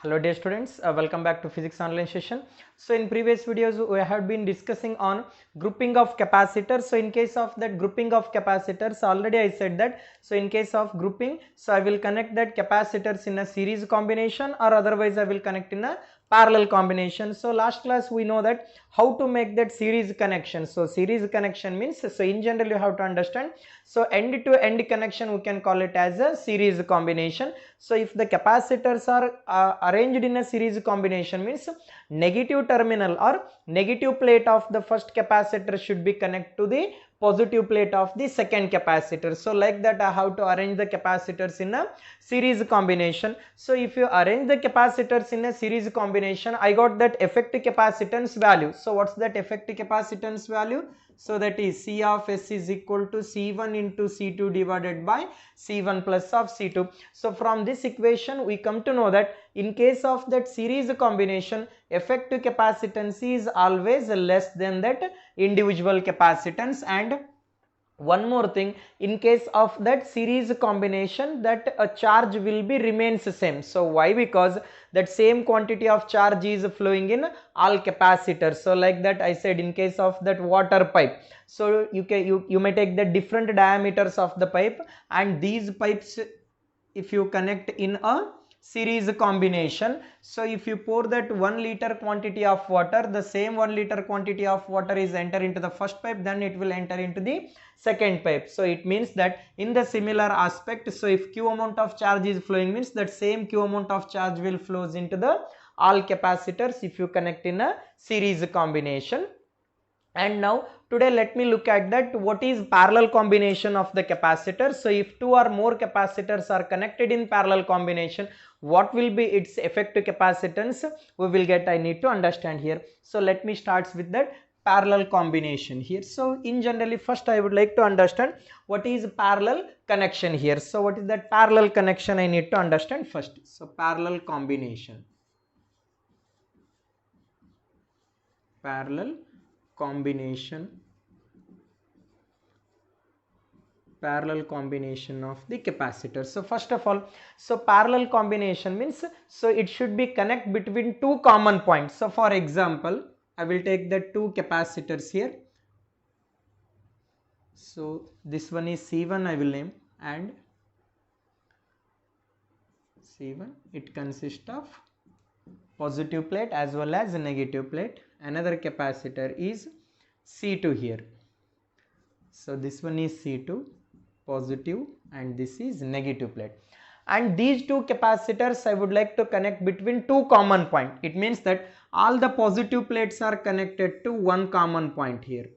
Hello dear students, welcome back to physics online session. So in previous videos we have been discussing on grouping of capacitors. So in case of that grouping of capacitors, already I said that, so in case of grouping, so I will connect that capacitors in a series combination, or otherwise I will connect in a parallel combination. So last class we know that how to make that series connection. So series connection means, so in general you have to understand, so end to end connection we can call it as a series combination. So if the capacitors are arranged in a series combination, means negative terminal or negative plate of the first capacitor should be connected to the positive plate of the second capacitor. So like that I have to arrange the capacitors in a series combination. So if you arrange the capacitors in a series combination, I got that effective capacitance value. So what's that effective capacitance value? So that is C of S is equal to C1 into C2 divided by C1 plus of C2. So from this equation we come to know that in case of that series combination, effective capacitance is always less than that individual capacitance. And one more thing, in case of that series combination, that a charge will be remains same. So why? Because that same quantity of charge is flowing in all capacitors. So like that I said, in case of that water pipe, so you may take the different diameters of the pipe, and these pipes if you connect in a series combination, so if you pour that 1 liter quantity of water, the same 1 liter quantity of water is enter into the first pipe, then it will enter into the second pipe. So it means that in the similar aspect, so if q amount of charge is flowing, means that same q amount of charge will flows into the all capacitors if you connect in a series combination. And now today let me look at that what is parallel combination of the capacitors. So if two or more capacitors are connected in parallel combination, what will be its effective capacitance we will get, I need to understand here. So let me start with that parallel combination here. So in generally first I would like to understand what is parallel connection here. So what is that parallel connection I need to understand first. So parallel combination, parallel combination of the capacitors. So first of all, so parallel combination means, so it should be connect between two common points. So for example, I will take the two capacitors here. So this one is C1 I will name, and C1, it consists of positive plate as well as negative plate. Another capacitor is C2 here. So this one is C2 positive and this is negative plate, and these two capacitors I would like to connect between two common point. It means that all the positive plates are connected to one common point here.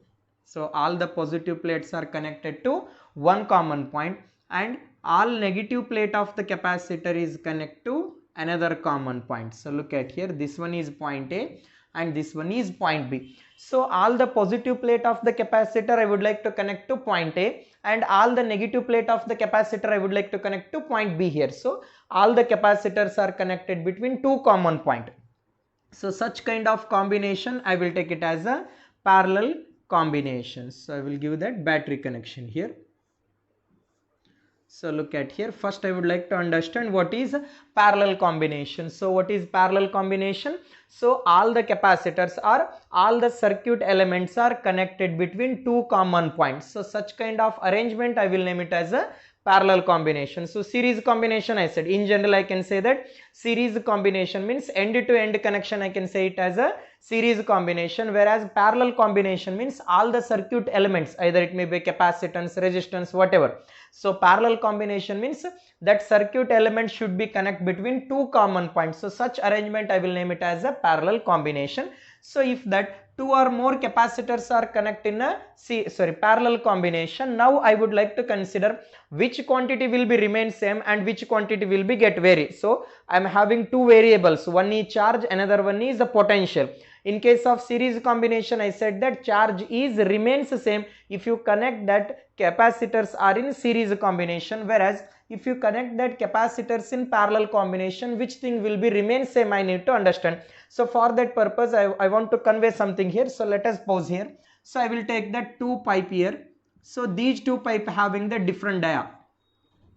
So all the positive plates are connected to one common point, and all negative plate of the capacitor is connected to another common point. So look at here, this one is point A and this one is point B. So all the positive plate of the capacitor I would like to connect to point A, and all the negative plate of the capacitor I would like to connect to point B here. So all the capacitors are connected between two common point. So such kind of combination I will take it as a parallel combination. So I will give that battery connection here. So look at here, first I would like to understand what is parallel combination. So what is parallel combination? So all the capacitors or all the circuit elements are connected between two common points. So such kind of arrangement I will name it as a parallel combination. So series combination I said, in general I can say that series combination means end to end connection, I can say it as a series combination, whereas parallel combination means all the circuit elements, either it may be capacitance, resistance, whatever. So parallel combination means that circuit element should be connect between two common points. So such arrangement I will name it as a parallel combination. So if that two or more capacitors are connected in a parallel combination, now I would like to consider which quantity will be remain same and which quantity will be get vary. So I am having two variables, one is charge, another one is the potential. In case of series combination, I said that charge is remains same if you connect that capacitors are in series combination, whereas if you connect that capacitors in parallel combination, which thing will be remain same, I need to understand. So for that purpose I want to convey something here. So let us pause here. So I will take that two pipe here. So these two pipe having the different dia.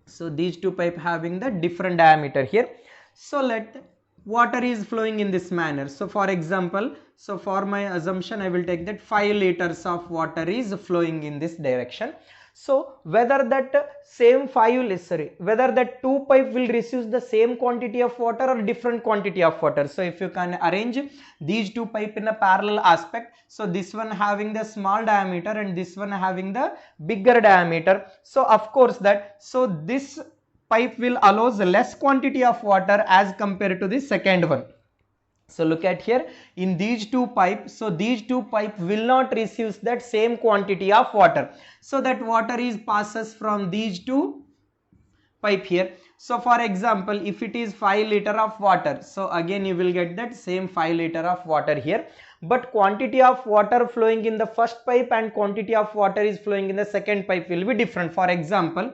So these two pipe having the different diameter here. So let water is flowing in this manner. So for example, so for my assumption I will take that 5 liters of water is flowing in this direction. So whether that same 5 sorry, whether that 2 pipe will receive the same quantity of water or different quantity of water. So if you can arrange these 2 pipe in a parallel aspect, so this one having the small diameter and this one having the bigger diameter, so of course that, so this pipe will allows less quantity of water as compared to the second one. So look at here, in these 2 pipes, so these 2 pipe will not receive that same quantity of water. So that water is passes from these 2 pipe here. So for example, if it is 5 liter of water, so again you will get that same 5 liter of water here, but quantity of water flowing in the first pipe and quantity of water is flowing in the second pipe will be different. For example,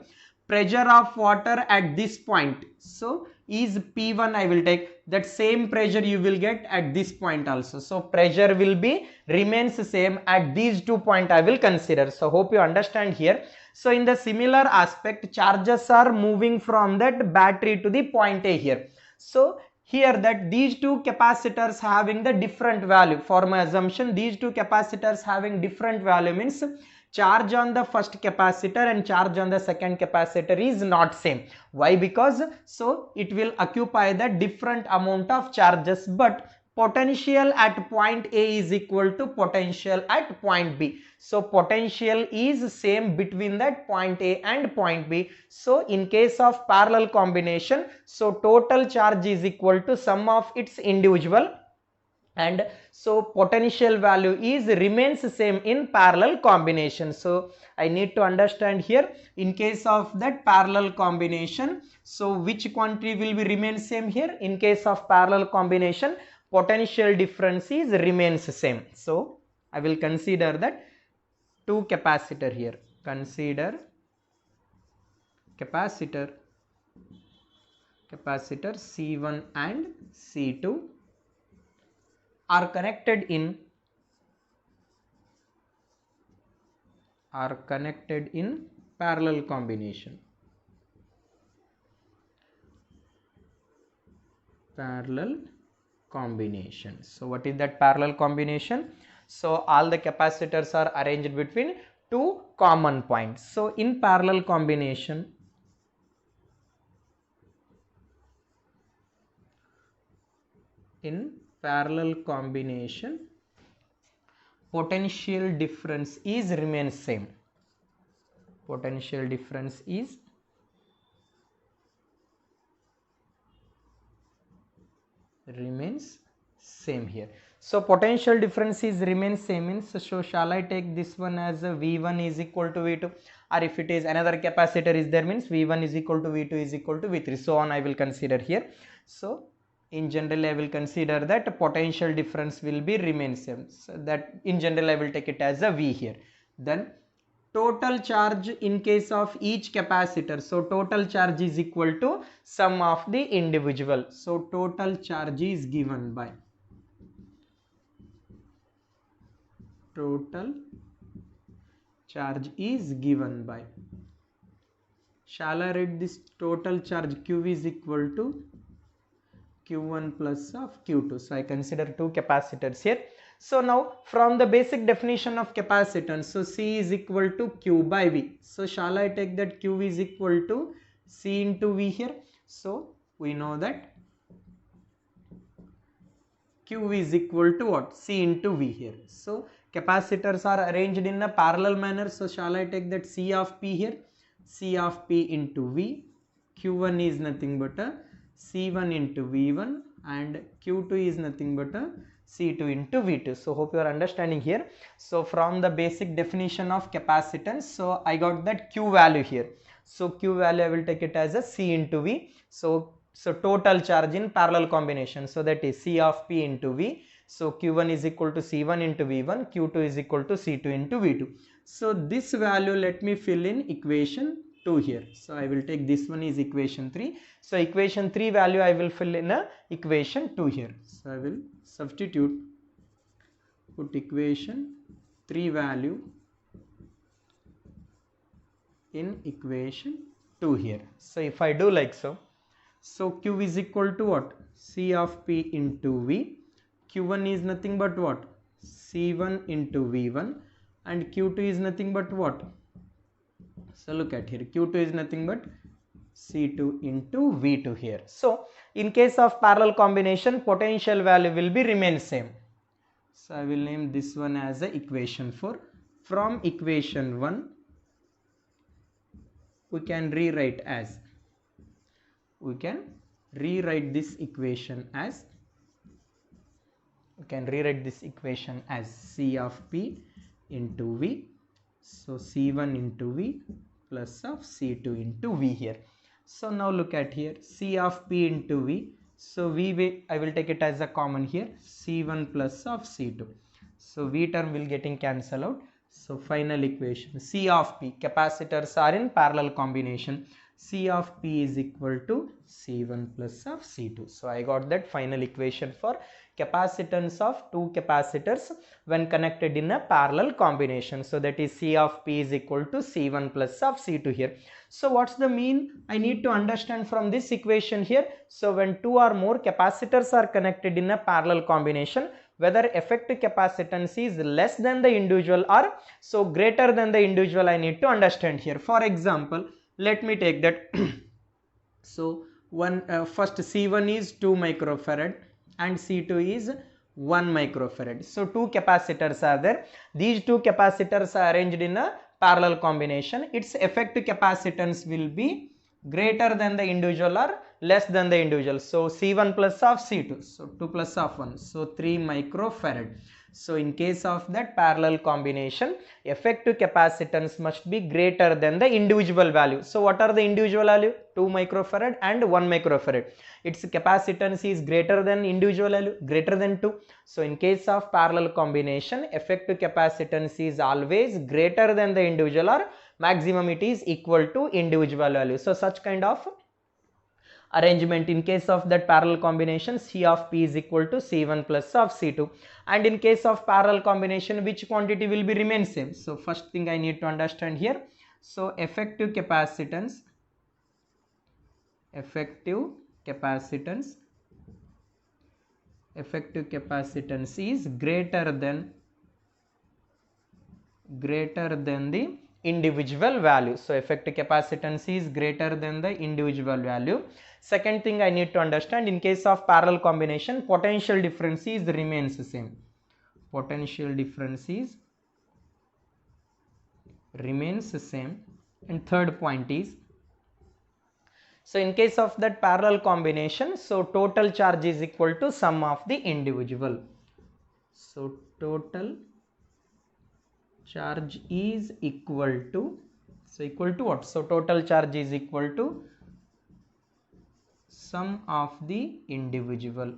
pressure of water at this point, so is P1, I will take that same pressure you will get at this point also. So pressure will be remains same at these 2 points I will consider. So hope you understand here. So in the similar aspect, charges are moving from that battery to the point A here. So here that these 2 capacitors having the different value, for my assumption these 2 capacitors having different value means charge on the first capacitor and charge on the second capacitor is not same. Why? Because so it will occupy the different amount of charges, but potential at point A is equal to potential at point B. So potential is same between that point A and point B. So in case of parallel combination, so total charge is equal to sum of its individual, and so potential value is remains same in parallel combination. So I need to understand here, in case of that parallel combination, so which quantity will be remain same here? In case of parallel combination, potential difference is remains same. So I will consider that 2 capacitor here, consider capacitor C1 and C2 are connected in parallel combination. So what is that parallel combination? So all the capacitors are arranged between 2 common points. So in parallel combination, potential difference is remains same. Potential difference is remains same here. So potential difference is remains same means, so shall I take this one as a V1 is equal to V2, or if it is another capacitor is there means V1 is equal to V2 is equal to V3, so on I will consider here. So in general I will consider that potential difference will be remain same, so that in general I will take it as a V here. Then total charge in case of each capacitor, so total charge is equal to sum of the individual. So total charge is given by shall I write this total charge Q is equal to Q1 plus of Q2. So I consider 2 capacitors here. So now from the basic definition of capacitance, so C is equal to Q by V. So shall I take that Q is equal to C into V here? So we know that Q is equal to what? C into V here. So capacitors are arranged in a parallel manner. So shall I take that C of P here? C of P into V. Q1 is nothing but a C1 into V1 and Q2 is nothing but a C2 into V2. So hope you are understanding here. So from the basic definition of capacitance, so I got that Q value here. So Q value I will take it as a C into V. So total charge in parallel combination, so that is C of P into V. So Q1 is equal to C1 into V1, Q2 is equal to C2 into V2. So this value let me fill in equation 2 here. So I will take this one is equation 3. So equation 3 value I will fill in a equation 2 here. So I will substitute, put equation 3 value in equation 2 here. So if I do like so, So Q is equal to what? C of P into V. Q1 is nothing but what? C1 into V1, and Q2 is nothing but what? So look at here, Q2 is nothing but C2 into V2 here. So in case of parallel combination, potential value will be remain same. So I will name this one as a equation 4. From equation 1, we can rewrite this equation as C of P into V. So C1 into V plus of C2 into V here. So now look at here, C of P into V. So I will take it as a common here, C1 plus of C2. So V term will getting cancelled out. So final equation, C of P, capacitors are in parallel combination. C of P is equal to C1 plus of C2. So I got that final equation for capacitance of two capacitors when connected in a parallel combination. So that is C of P is equal to C1 plus of C2 here. So what's the mean? I need to understand from this equation here. So when two or more capacitors are connected in a parallel combination, whether effective capacitance is less than the individual or so greater than the individual, I need to understand here. For example, let me take that. So first C1 is 2 microfarad and C2 is 1 microfarad. So two capacitors are there. These two capacitors are arranged in a parallel combination. Its effective capacitance will be greater than the individual or less than the individual. So C1 plus of C2. So 2 plus of 1. So 3 microfarad. So in case of that parallel combination, effective capacitance must be greater than the individual value. So what are the individual value? 2 microfarad and 1 microfarad. Its capacitance is greater than individual value, greater than 2. So in case of parallel combination, effective capacitance is always greater than the individual or maximum it is equal to individual value. So such kind of arrangement in case of that parallel combination, C of P is equal to C1 plus of C2. And in case of parallel combination, which quantity will be remain same? So first thing I need to understand here. So effective capacitance is greater than the individual value. So effective capacitance is greater than the individual value. Second thing I need to understand, in case of parallel combination, potential difference is remains the same. Potential difference is remains the same. And third point is, so in case of that parallel combination, so total charge is equal to sum of the individual. So total charge is equal to, so equal to what? So total charge is equal to sum of the individual.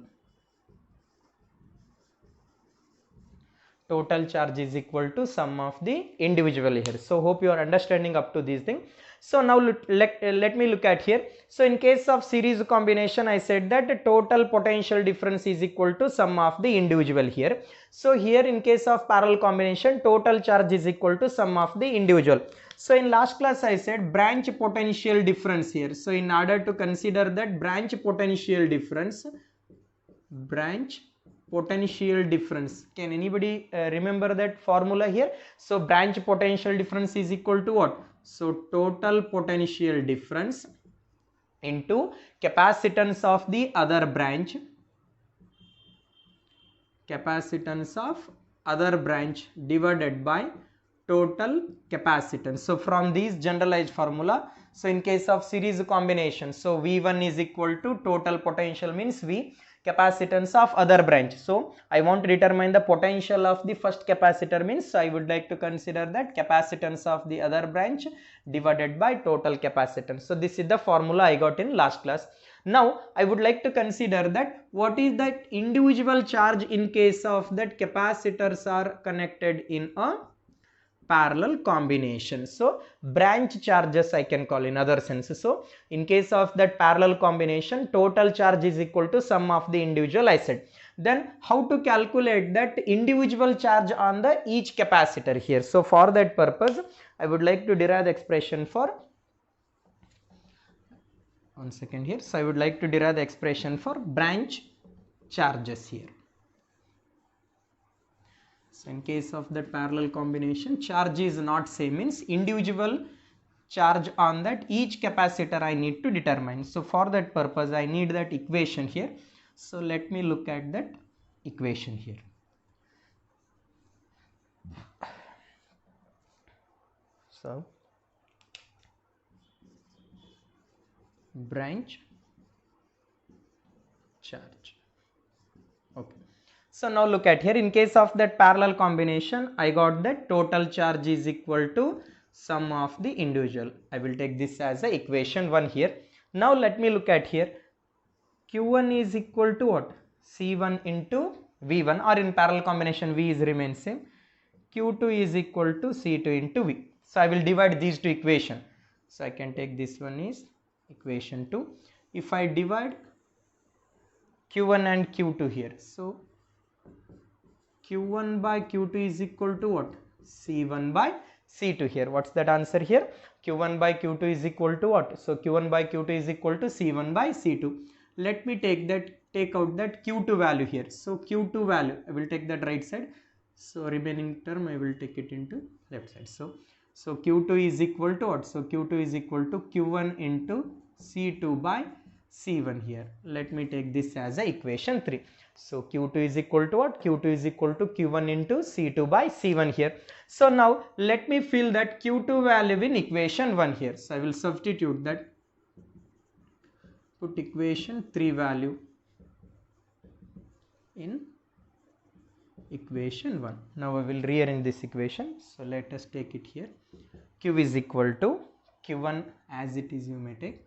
Total charge is equal to sum of the individual here. So hope you are understanding up to this thing. So now let me look at here. So in case of series combination, I said that the total potential difference is equal to sum of the individual here. So here in case of parallel combination, total charge is equal to sum of the individual. So in last class I said branch potential difference here. So in order to consider that branch potential difference, can anybody remember that formula here? So branch potential difference is equal to what? So total potential difference into capacitance of the other branch, divided by total capacitance. So from this generalized formula, so in case of series combination, so V1 is equal to total potential means V, capacitance of other branch. So I want to determine the potential of the first capacitor means, so I would like to consider that capacitance of the other branch divided by total capacitance. So this is the formula I got in last class. Now I would like to consider that what is that individual charge in case of that capacitors are connected in a parallel combination. So branch charges I can call in other sense. So in case of that parallel combination, total charge is equal to sum of the individual I said. Then how to calculate that individual charge on the each capacitor here? So for that purpose, I would like to derive the expression for one second here. So I would like to derive the expression for branch charges here. So in case of that parallel combination, charge is not same, means individual charge on that each capacitor I need to determine. So for that purpose I need that equation here. So let me look at that equation here. So branch charge. Okay. So now look at here, in case of that parallel combination, I got that total charge is equal to sum of the individual. I will take this as a equation 1 here. Now let me look at here. Q1 is equal to what? C1 into V1, or in parallel combination V is remains same. Q2 is equal to C2 into V. So I will divide these two equations. So I can take this one is equation 2. If I divide Q1 and Q2 here, so Q1 by Q2 is equal to what? C1 by C2 here. What's that answer here? Q1 by Q2 is equal to what? So Q1 by Q2 is equal to C1 by C2. Let me take out that Q2 value here. So Q2 value, I will take that right side. So remaining term I will take it into left side. So Q2 is equal to what? So Q2 is equal to Q1 into C2 by C1 here. Let me take this as a equation 3. So Q2 is equal to what? Q2 is equal to Q1 into C2 by C1 here. So now let me fill that Q2 value in equation 1 here. So I will substitute that, put equation 3 value in equation 1. Now I will rearrange this equation. So let us take it here. Q is equal to Q1 as it is you may take,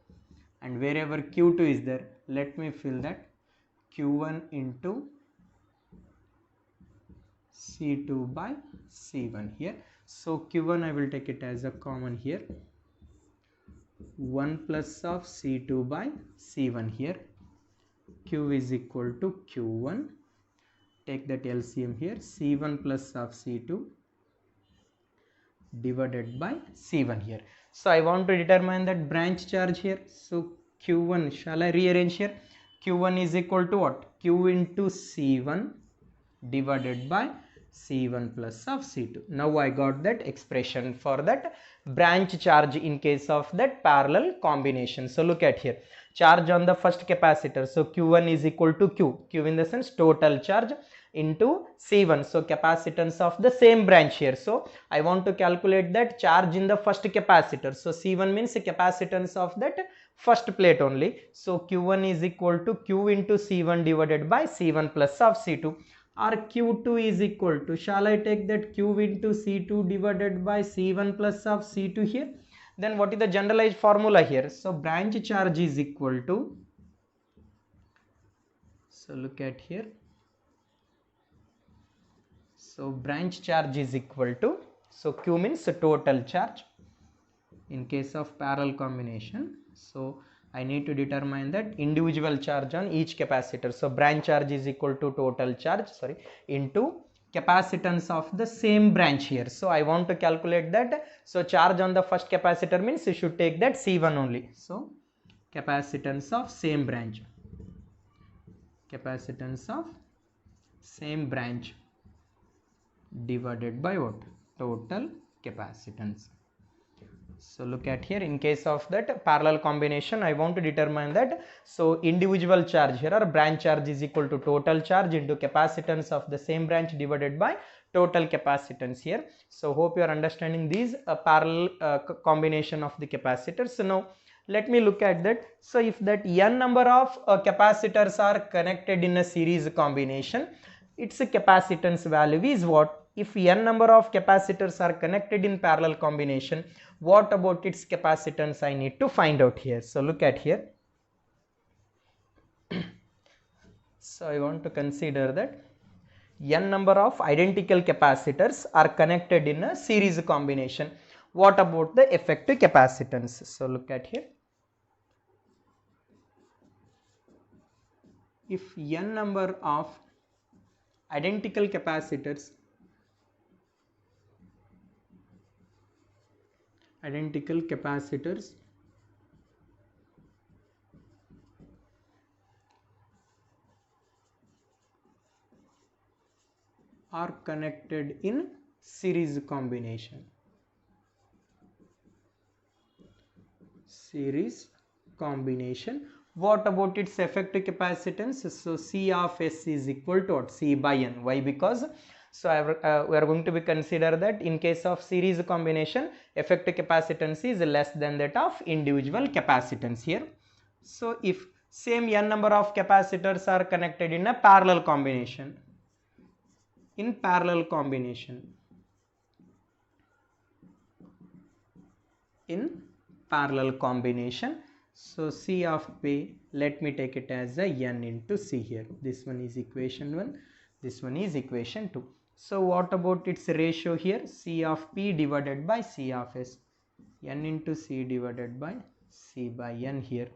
and wherever Q2 is there, let me fill that Q1 into C2 by C1 here. So Q1 I will take it as a common here, 1 plus of C2 by C1 here. Q is equal to Q1, take that LCM here, C1 plus of C2 divided by C1 here. So I want to determine that branch charge here. So Q1, shall I rearrange here? Q1 is equal to what? Q into C1 divided by C1 plus of C2. Now I got that expression for that branch charge in case of that parallel combination. So look at here, charge on the first capacitor. So Q1 is equal to Q in the sense total charge, into C1, so capacitance of the same branch here. So I want to calculate that charge in the first capacitor. So C1 means the capacitance of that first plate only. So Q1 is equal to Q into C1 divided by C1 plus of C2, or Q2 is equal to, shall I take that Q into C2 divided by C1 plus of C2 here? Then what is the generalized formula here? So branch charge is equal to, so look at here, so branch charge is equal to, so Q means the total charge in case of parallel combination. So I need to determine that individual charge on each capacitor. So branch charge is equal to total charge, into capacitance of the same branch here. So I want to calculate that. So charge on the first capacitor means you should take that C1 only. So capacitance of same branch, capacitance of same branch divided by what? Total capacitance. So look at here, in case of that parallel combination, I want to determine that. So individual charge here, or branch charge, is equal to total charge into capacitance of the same branch divided by total capacitance here. So hope you are understanding these parallel combination of the capacitors. So now let me look at that. So if that n number of capacitors are connected in a series combination, its capacitance value is what? If n number of capacitors are connected in parallel combination, what about its capacitance I need to find out here. So look at here. So I want to consider that n number of identical capacitors are connected in a series combination. What about the effective capacitance? So look at here. If n number of identical capacitors are connected in series combination. Series combination. What about its effective capacitance? So C of S is equal to what? C by N. Why? Because we are going to be consider that in case of series combination, effective capacitance is less than that of individual capacitance here. So if same N number of capacitors are connected in a parallel combination, in parallel combination, so C of P, let me take it as a N into C here. This one is equation 1, this one is equation 2. So what about its ratio here? C of P divided by C of S, N into C divided by C by N here.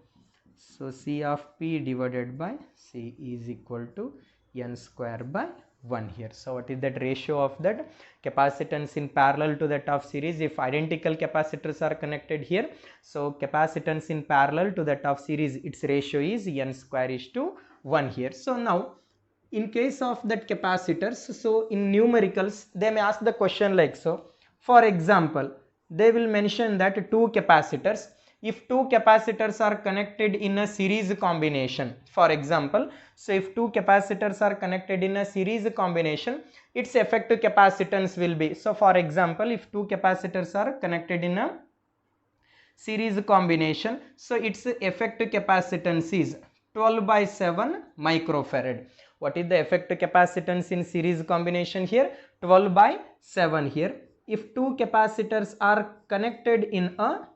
So C of P divided by C is equal to N square by 1 here. So what is that ratio of that capacitance in parallel to that of series? If identical capacitors are connected here, so capacitance in parallel to that of series, its ratio is N square is to 1 here. So now in case of that capacitors, so in numericals they may ask the question like so. For example, they will mention that two capacitors, if two capacitors are connected in a series combination, for example, so if two capacitors are connected in a series combination, its effective capacitance will be, so for example, if two capacitors are connected in a series combination, so its effective capacitance is 12 by 7 microfarad. What is the effective capacitance in series combination here? 12 by 7 here. If two capacitors are connected in a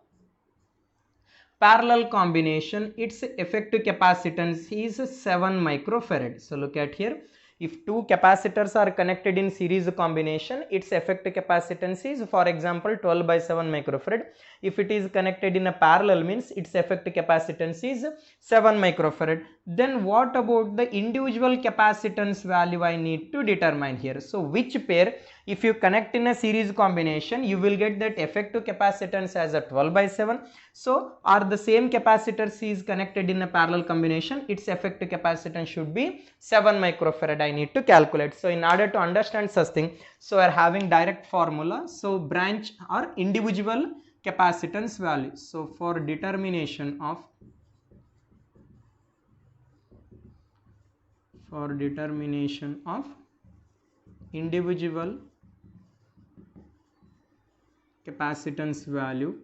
parallel combination, its effective capacitance is 7 microfarad. So look at here, if two capacitors are connected in series combination, its effective capacitance is, for example, 12 by 7 microfarad. If it is connected in a parallel, means its effective capacitance is 7 microfarad. Then what about the individual capacitance value I need to determine here? So which pair, if you connect in a series combination, you will get that effective capacitance as a 12 by 7. So are the same capacitors is connected in a parallel combination, its effective capacitance should be 7 microfarad I need to calculate. So in order to understand such thing, so we are having direct formula. So branch or individual capacitance value. So for determination of individual capacitance value,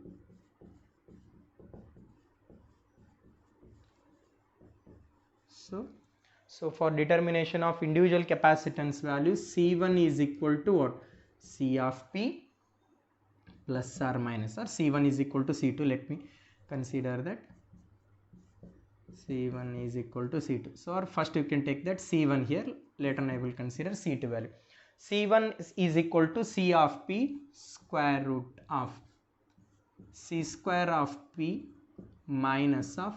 so for determination of individual capacitance value, C1 is equal to what? C of P plus or minus, or C1 is equal to C2. Let me consider that C1 is equal to C2. So or first you can take that C1 here, later on I will consider C2 value. C1 is equal to C of P square root of C square of P minus of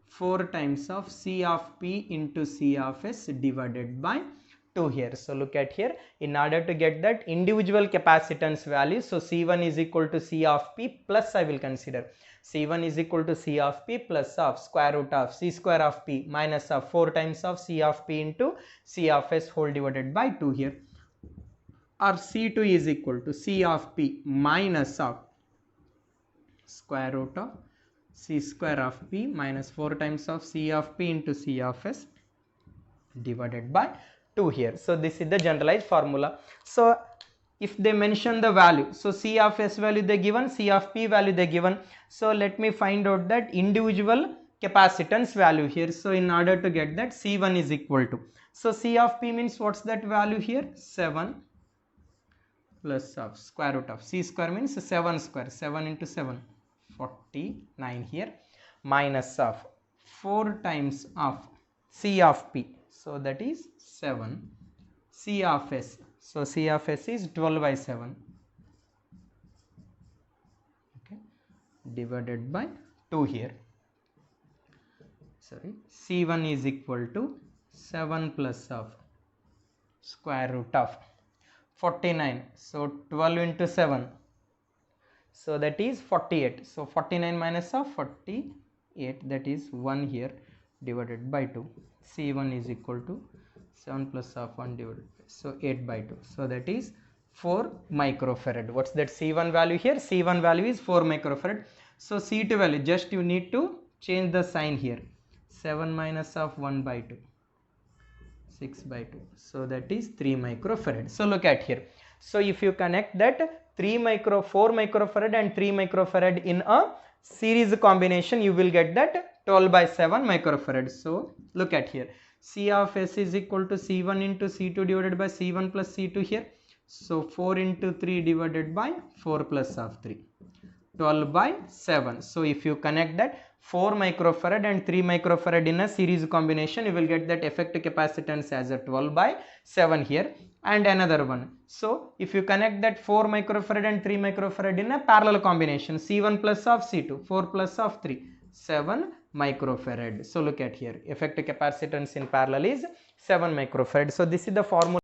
4 times of C of P into C of S divided by 2 here. So look at here, in order to get that individual capacitance value, so C1 is equal to C of P plus, I will consider C1 is equal to C of P plus of square root of C square of P minus of 4 times of C of P into C of S whole divided by 2 here, or C2 is equal to C of P minus of square root of C square of P minus 4 times of C of P into C of S divided by 2 here. So this is the generalized formula. So if they mention the value, so C of S value they given, C of P value they given. So let me find out that individual capacitance value here. So in order to get that, C1 is equal to, so C of P means what's that value here? 7 plus of square root of C square means 7 square, 7 into 7, 49 here, minus of 4 times of C of P, so that is 7, C of S, so C of S is 12 by 7, okay, divided by 2 here, sorry, C1 is equal to 7 plus of square root of 49, so 12 into 7, so that is 48, so 49 minus of 48, that is 1 here divided by 2, C1 is equal to 7 plus of 1 divided by, so 8 by 2, so that is 4 microfarad. What's that C1 value here? C1 value is 4 microfarad. So C2 value, just you need to change the sign here. 7 minus of 1 by 2, 6 by 2, so that is 3 microfarad. So look at here. So if you connect that 4 microfarad and 3 microfarad in a series combination, you will get that 12 by 7 microfarad. So look at here. C of S is equal to C1 into C2 divided by C1 plus C2 here. So 4 into 3 divided by 4 plus of 3. 12 by 7. So if you connect that 4 microfarad and 3 microfarad in a series combination, you will get that effective capacitance as a 12 by 7 here. And another one. So if you connect that 4 microfarad and 3 microfarad in a parallel combination, C1 plus of C2, 4 plus of 3, 7 microfarad. So look at here, effective capacitance in parallel is 7 microfarad. So this is the formula.